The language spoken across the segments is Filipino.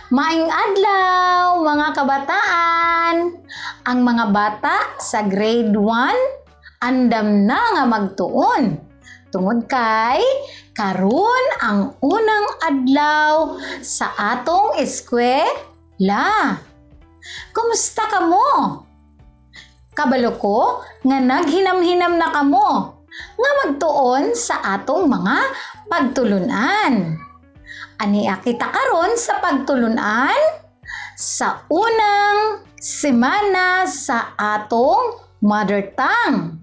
Maayong adlaw mga kabataan! Ang mga bata sa grade 1 andam na nga magtuon. Tungod kay karon ang unang adlaw sa atong eskwela. Kumusta kamo? Kabalo ko nga naghinam-hinam na kamo nga magtuon sa atong mga pagtulunan. Ania kita karon sa pagtulunan sa unang semana sa atong mother tongue.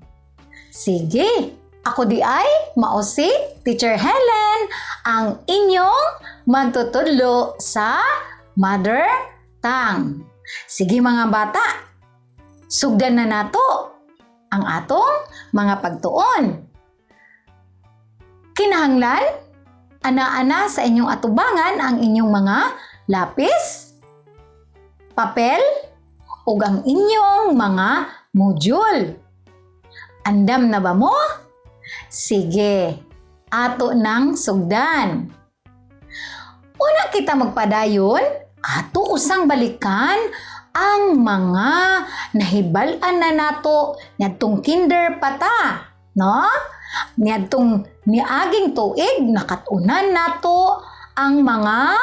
Sige, ako di ay mao si Teacher Helen, ang inyong magtutudlo sa mother tongue. Sige mga bata, sugdan na nato ang atong mga pagtuon. Kinahanglan ana-ana sa inyong atubangan ang inyong mga lapis, papel, ug ang inyong mga module. Andam na ba mo? Sige, ato nang sugdan. Una kita magpadayon, ato usang balikan ang mga nahibal-an na nato ngadtong kinder pata, no? Niadtong niaging tuig nakatunan nato ang mga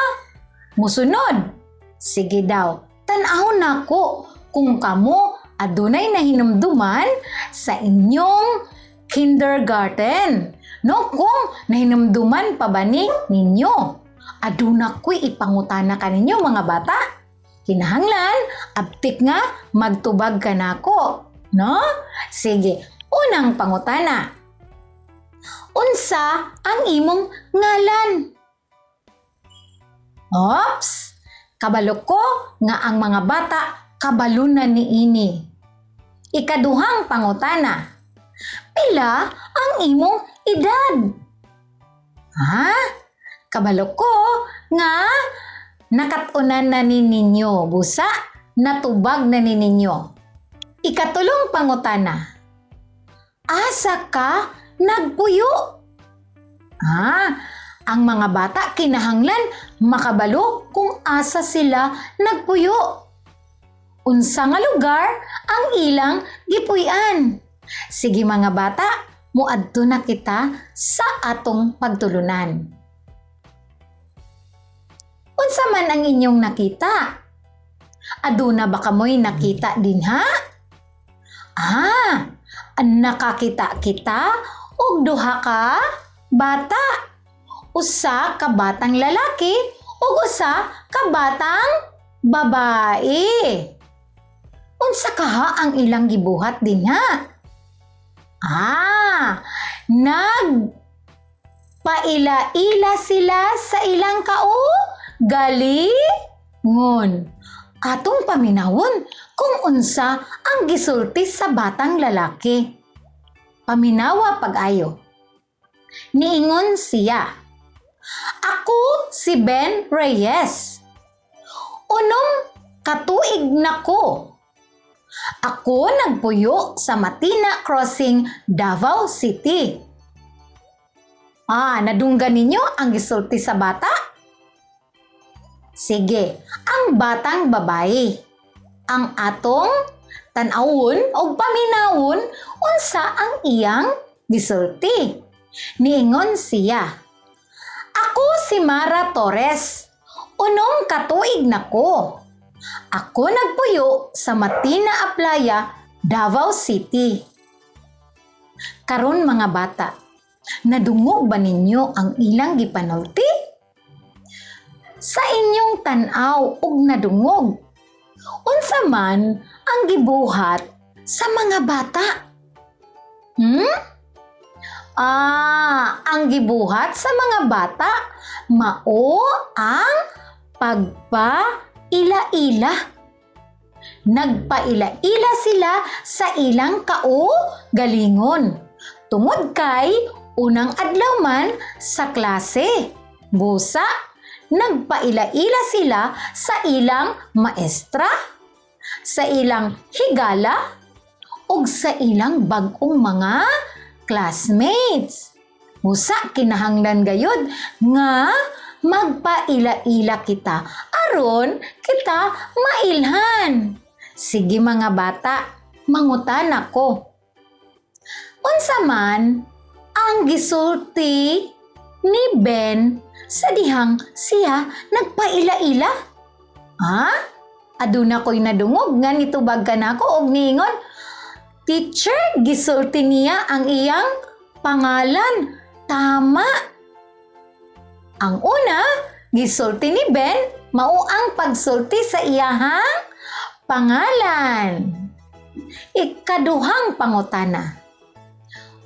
musunod. Sige daw, tan-aw nako kung kamo adunay nahinumduman sa inyong kindergarten. No, kung nahinumduman pa ba ninyo? Aduna ko'y ipangutana kaninyo mga bata. Kinahanglan, abtik nga magtubag ka nako. No? Sige, unang pangutana. Unsa ang imong ngalan? Ops! Kabalo ko nga ang mga bata kabalunan niini. Ikaduhang pangutana. Pila ang imong edad? Ha? Kabalo ko nga nakatunan na ninyo. Busa, natubag na ninyo. Ikatulong pangutana. Asa ka nagpuyo? Ang mga bata kinahanglan makabalo kung asa sila nagpuyo. Unsa nga lugar ang ilang gipuy-an? Sige mga bata, muadto na kita sa atong pagtulunan. Unsa man ang inyong nakita? Aduna ba kamoy nakita din ha? Nakakita kita og duha ka bata. Usa ka batang lalaki ug usa ka batang babae. Unsa kaha ang ilang gibuhat din ha? Nagpaila-ila sila sa ilang kaugalingon. Atong paminawon kung unsa ang gisulti sa batang lalaki. Paminawa pag-ayo. Niingon siya, ako si Ben Reyes. Unom katuig nako. Ako nagpuyo sa Matina Crossing, Davao City. Nadunggan ninyo ang gisulti sa bata? Sige, ang batang babae. Ang atong tan-awon o paminawon unsa ang iyang gisulti. Niingon siya, ako si Mara Torres. Unom katuig nako. Ako nagpuyo sa Matina Aplaya, Davao City. Karon mga bata, nadungog ba ninyo ang ilang gipanulti? Sa inyong tan-aw ug nadungog, unsa man ang gibuhat sa mga bata? Ang gibuhat sa mga bata mao ang pagpaila-ila. Nagpaila-ila sila sa ilang kaugalingon. Tungod kay unang adlaw man sa klase. Busa, nagpaila-ila sila sa ilang maestra, sa ilang higala, ug sa ilang bag-ong mga classmates. Busa kinahanglan gayud nga magpaila-ila kita aron kita mailhan. Sige mga bata, mangutan ako. Unsa man ang gisulti ni Ben sa dihang siya nagpaila-ila? Ha? Aduna ko'y nadungog nga nitubag ka na ko og niingon, Teacher, gisulti niya ang iyang pangalan. Tama. Ang una, gisulti ni Ben, mao ang pagsulti sa iyahang pangalan. Ikaduhang pangutana.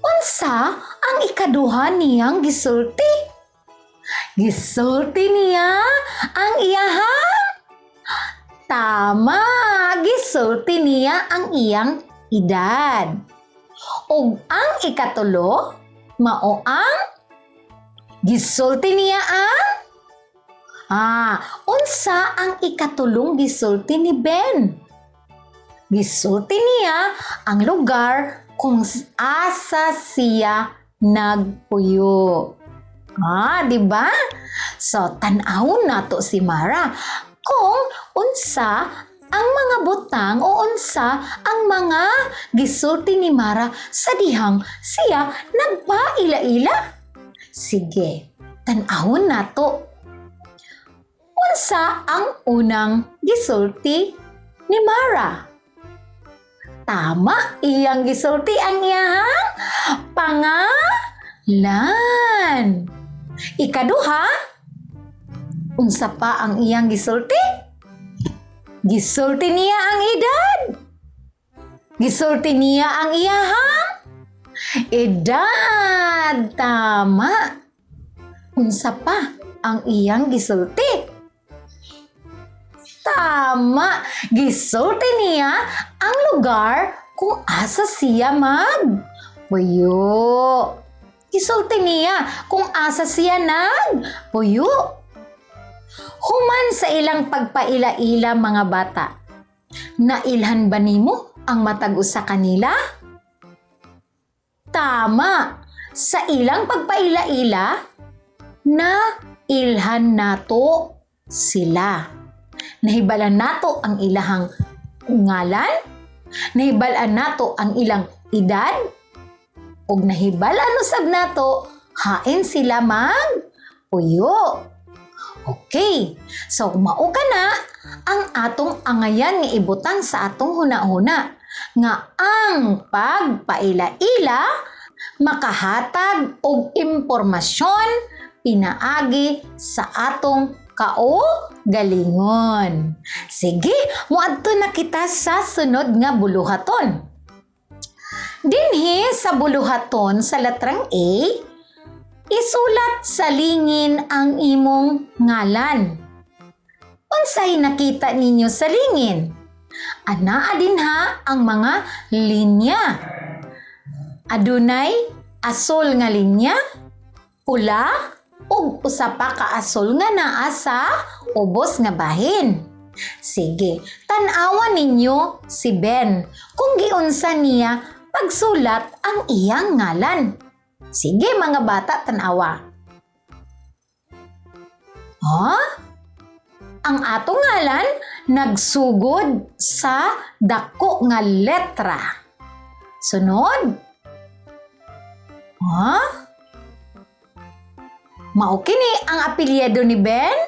Unsa ang ikaduha niyang gisulti? Gisulti niya ang iyahang? Tama, gisulti niya ang iyang edad. Ug ang ikatulo, mao ang gisulti niya ang? Unsa ang ikatulong gisulti ni Ben? Gisulti niya ang lugar kung asa siya nagpuyo. Di ba? So, tan-awon nato si Mara kung unsa ang mga butang o unsa ang mga gisulti ni Mara sa dihang siya nagpaila-ila. Sige, tan-awon nato. Unsa ang unang gisulti ni Mara? Tama, iyang gisulti ang iyang pangalan. Ikaduha, unsa pa ang iyang gisulti? Gisulti niya ang edad. Gisulti niya ang iyahang edad. Tama. Unsa pa ang iyang gisulti? Tama, gisulti niya ang lugar kung asa siya magpuyo. Gisulti niya kung asa siya nagpuyo. Human sa ilang pagpaila-ila mga bata, nailhan ba nimo ang matag usa kanila? Tama, sa ilang pagpaila-ila, nailhan nato sila. Nahibalan nato ang ilahang ngalan, nahibalan nato ang ilang edad, ug nahibalan usab nato hain sila magpuyo. Okay, so mao kana ang atong angayan nga ibutang sa atong hunahuna nga ang pagpaila-ila makahatag og impormasyon pinaagi sa atong kaugalingon. Sige, muadto na kita sa sunod nga buluhaton. Dinhi sa buluhaton sa letrang A, isulat sa lingin ang imong ngalan. Unsay nakita ninyo sa lingin? Anaa dinha ang mga linya. Adunay asol nga linya, pula, ug usa pa ka asol nga naa sa ubos nga bahin. Sige, tan-awan ninyo si Ben kung giunsa niya pagsulat ang iyang ngalan. Sige mga bata, tan-awa. Ang atong ngalan nagsugod sa dako nga letra. Sunod. Mao kini ang apelyido ni Ben?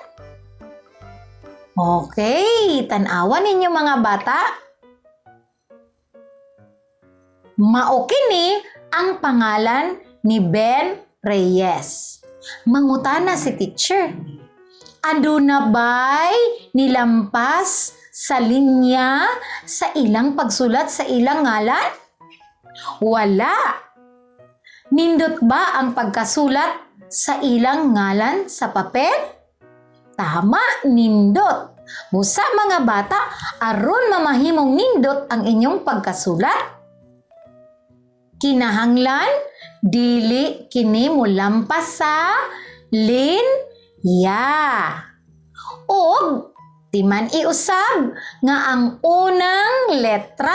Okay, tan-awan ninyo mga bata. Mao kini ang pangalan ni Ben Reyes. Mangutana si teacher. Aduna ba'y nilampas sa linya sa ilang pagsulat sa ilang ngalan? Wala. Nindot ba ang pagkasulat sa ilang ngalan sa papel? Tama, nindot. Busa mga bata, aron mamahimong nindot ang inyong pagkasulat. Kinahanglan, dili kini molampas sa linya. Og timan iusab nga ang unang letra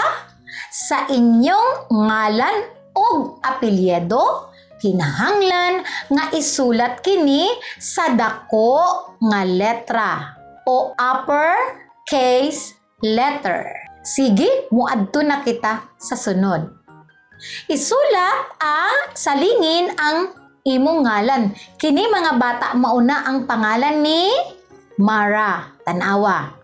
sa inyong ngalan og apelyido Kinahanglan nga isulat kini sa dako nga letra o upper case letter. Sige, muadto na kita sa sunod. Isulat salingin ang imong ngalan. Kini mga bata mauna ang pangalan ni Mara. Tanawa.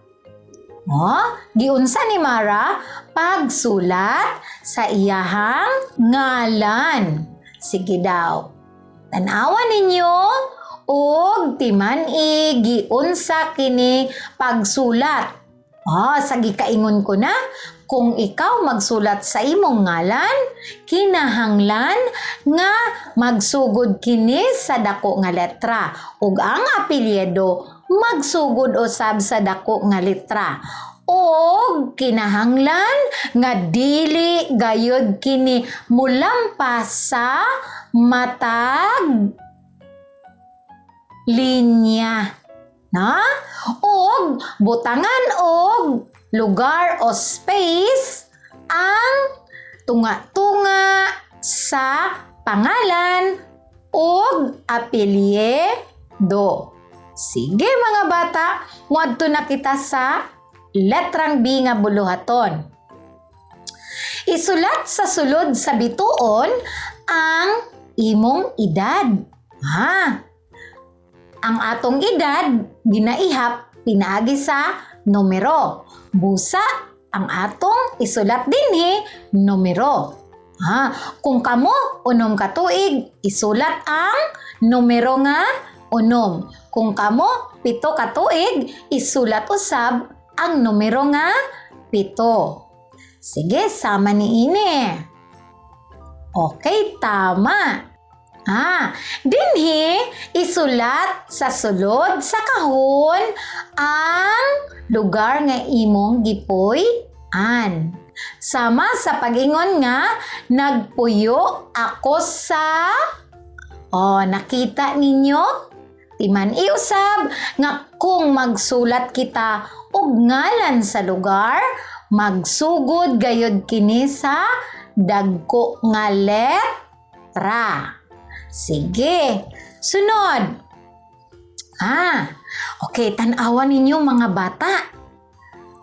Giunsa ni Mara pagsulat sa iyahang ngalan. Sige daw. Tanawa ninyo og timan-i giunsa kini pagsulat. Sa gikaingon ko na, kung ikaw magsulat sa imong ngalan, kinahanglan nga magsugod kini sa dako nga letra ug ang apelyido magsugod usab sa dako nga letra. O kinahanglan nga dili gayud kini mulampas sa matag linya. Og butangan og lugar o space ang tunga-tunga sa pangalan og apelyido. Sige mga bata, muadto na kita sa letrang B nga buluhaton. Isulat sa sulod sa bituon ang imong edad. Ang atong edad ginaihap pinaagi sa numero. Busa ang atong isulat dinhi numero. Kung kamo unom ka tuig, isulat ang numero nga unom. Kung kamo 7 ka tuig, isulat usab ang numero nga 7. Sige, sama ni ini. Okay, tama. Dinhi isulat sa sulod sa kahon ang lugar nga imong gipuy-an. Sama sa pag-ingon nga nagpuyo ako sa nakita ninyo? Timan iusab nga kung magsulat kita og ngalan sa lugar, magsugod gayud kini sa dagko nga letra. Sige, sunod. Okay, tanawan ninyo mga bata.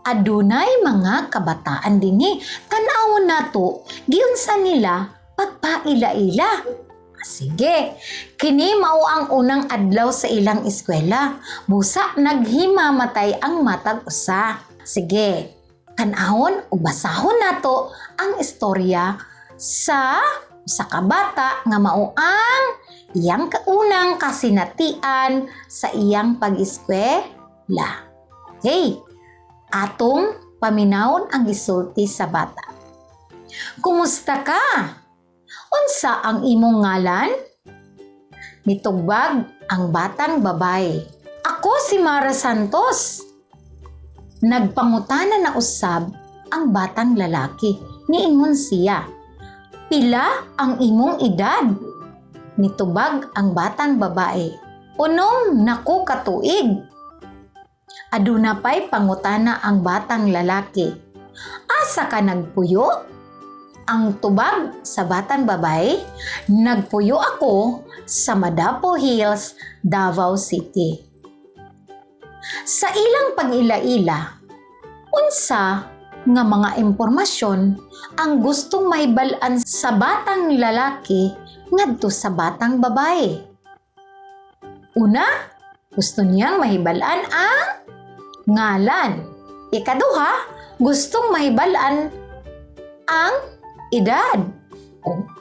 Adunay mga kabataan dinhi. Tanawon nato, giunsa nila pagpaila-ila. Sige, kini mao ang unang adlaw sa ilang eskwela. Busa naghimamatay ang matag usa. Sige, tanawon o basahon nato ang istorya sa kabata nga mao ang iyang kaunang kasinatian sa iyang pag-eskwela. Okay, atong paminawon ang gisulti sa bata. Kumusta ka? Unsa ang imong ngalan? Nitugbag ang batang babae. Ako si Mara Santos. Nagpangutana na usab ang batang lalaki. Niingon siya, pila ang imong edad? Nitubag ang batang babae. Unom nako katuig. Aduna pa'y pangutana ang batang lalaki. Asa ka nagpuyo? Ang tubag sa batang babae, nagpuyo ako sa Madapo Hills, Davao City. Sa ilang pag-ila-ila, unsa nga mga impormasyon ang gustong mahibalaan sa batang lalaki ngadto sa batang babae? Una, gusto niyang mahibalaan ang ngalan. Ikaduha, gustong mahibalaan ang edad.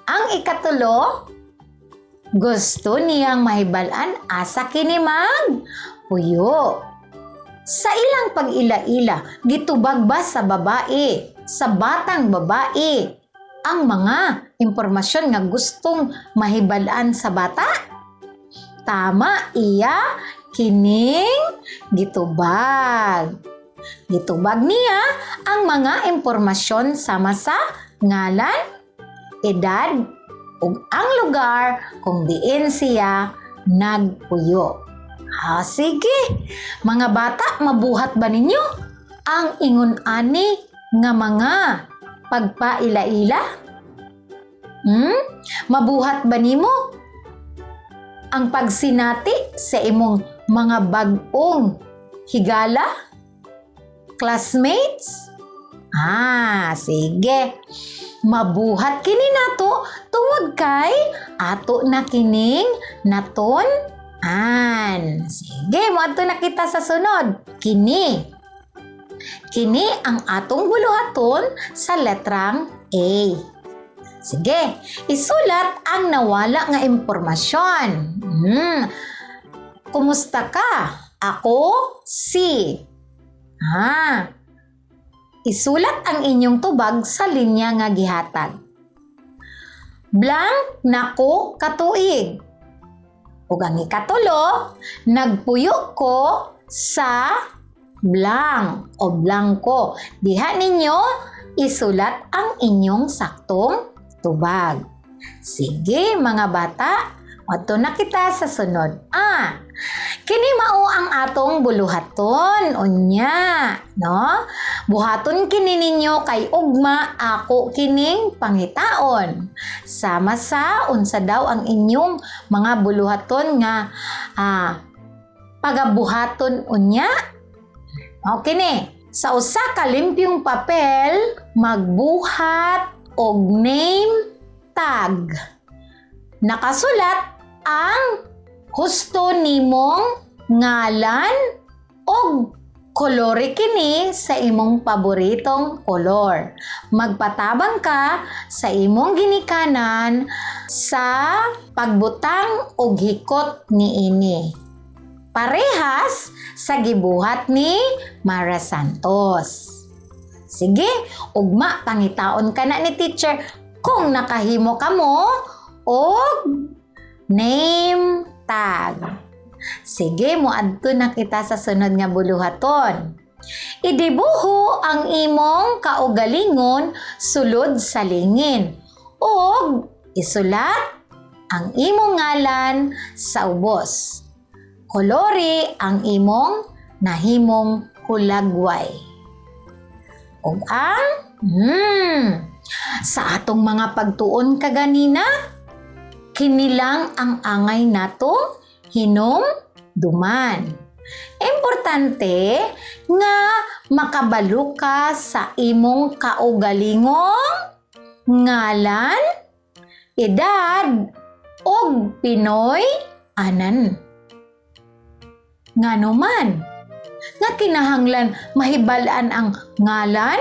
Ang ikatulo, gusto niyang mahibalaan asa kini magpuyo. Sa ilang pag-ila-ila, gitubag ba sa babae, sa batang babae, ang mga impormasyon nga gustong mahibalaan sa bata? Tama iya, kining gitubag. Gitubag niya ang mga impormasyon sama sa ngalan, edad, ug ang lugar kung diin siya nagpuyo. Sige, mga bata, mabuhat ba ninyo ang ingon ani nga mga pagpaila-ila? Mabuhat ba nimo ang pagsinati sa imong mga bag-ong higala? Classmates? Sige. Mabuhat kini nato tungod kay ato na kining naton-an. Sige, moadto na kita sa sunod. Kini ang atong buluhaton sa letrang A. Sige, isulat ang nawala nga impormasyon. Kumusta ka? Ako si. Isulat ang inyong tubag sa linya nga gihatag. Blank nako katuig. Ug ang ikatulo, nagpuyo ko sa blank o blanko. Diha ninyo isulat ang inyong saktong tubag. Sige mga bata, adto na kita sa sunod. Kini mao ang atong buluhaton unya, no? Buhaton kini ninyo kay ugma ako kining pangitaon. Sama sa unsa daw ang inyong mga buluhaton nga pagabuhaton unya. Okay ni, sa usa ka limpyong papel magbuhat og name tag. Nakasulat ang husto nimong ngalan o kolore kini sa imong paboritong kolor. Magpatabang ka sa imong ginikanan sa pagbutang og hikot niini. Parehas sa gibuhat ni Mara Santos. Sige, ugma pangitaon ka na ni teacher kung nakahimo ka mo og name tag. Sige, moadto na kita sa sunod nga buluhaton. Idibuho ang imong kaugalingon sulod sa lingin ug isulat ang imong ngalan sa ubos. Kolore ang imong nahimong hulagway. Ug ang sa atong mga pagtuon kaganina, kinilang ang angay nato hinumduman. Importante nga makabalo ka sa imong kaugalingong ngalan, edad, ug Pinoy anan. Nganuman, nga kinahanglan mahibal-an ang ngalan,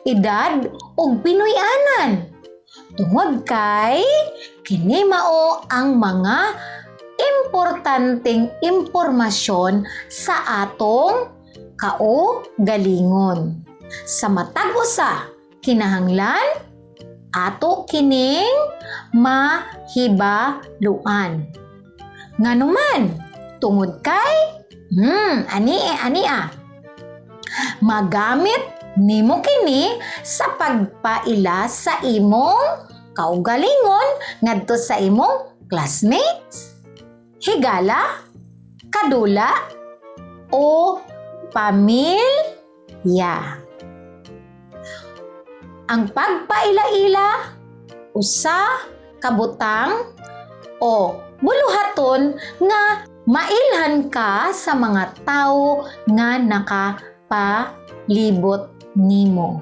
edad, ug Pinoy anan. Tungod kay kini mao ang mga importanteng impormasyon sa atong kaugalingon. Sa matag usa, kinahanglan ato kining mahibaluan. Nganuman, tungod kay magamit nimo kini sa pagpaila sa imong kaugalingon ngadto sa imong classmates, higala, kadula, o pamilya. Ang pagpaila-ila, usa kabutang o buluhaton nga mailhan ka sa mga tawo nga nakapalibot nimo.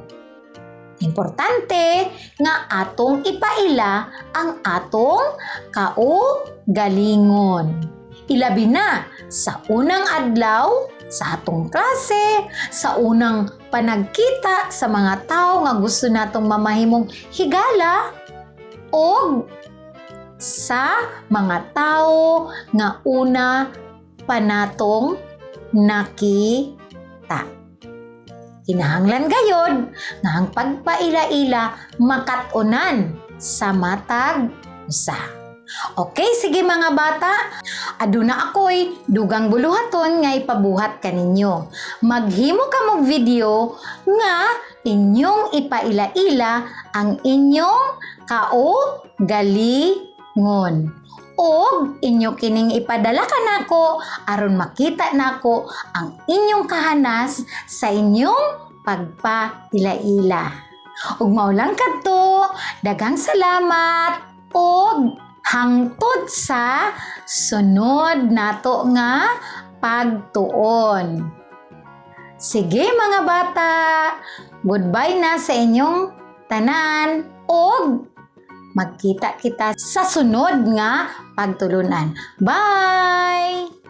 Importante nga atong ipaila ang atong kaugalingon. Ilabi na sa unang adlaw sa atong klase, sa unang panagkita sa mga tao nga gusto natong mamahimong higala, o sa mga tao nga una pa natong nakita. Kinahanglan gayod nga ang pagpaila-ila makatunan sa matag usa. Okay, sige mga bata. Aduna ako'y dugang buluhaton nga ipabuhat kaninyo. Maghimo ka mong video nga inyong ipaila-ila ang inyong kaugalingon. Og inyo kining ipadala ka nako aron makita nako ang inyong kahanas sa inyong pagpaila-ila. Ug maulang kadto, daghang salamat ug hangtod sa sunod nato nga pagtuon. Sige mga bata, goodbye na sa inyong tanan ug magkita kita sa sunod nga pagtulunan. Bye!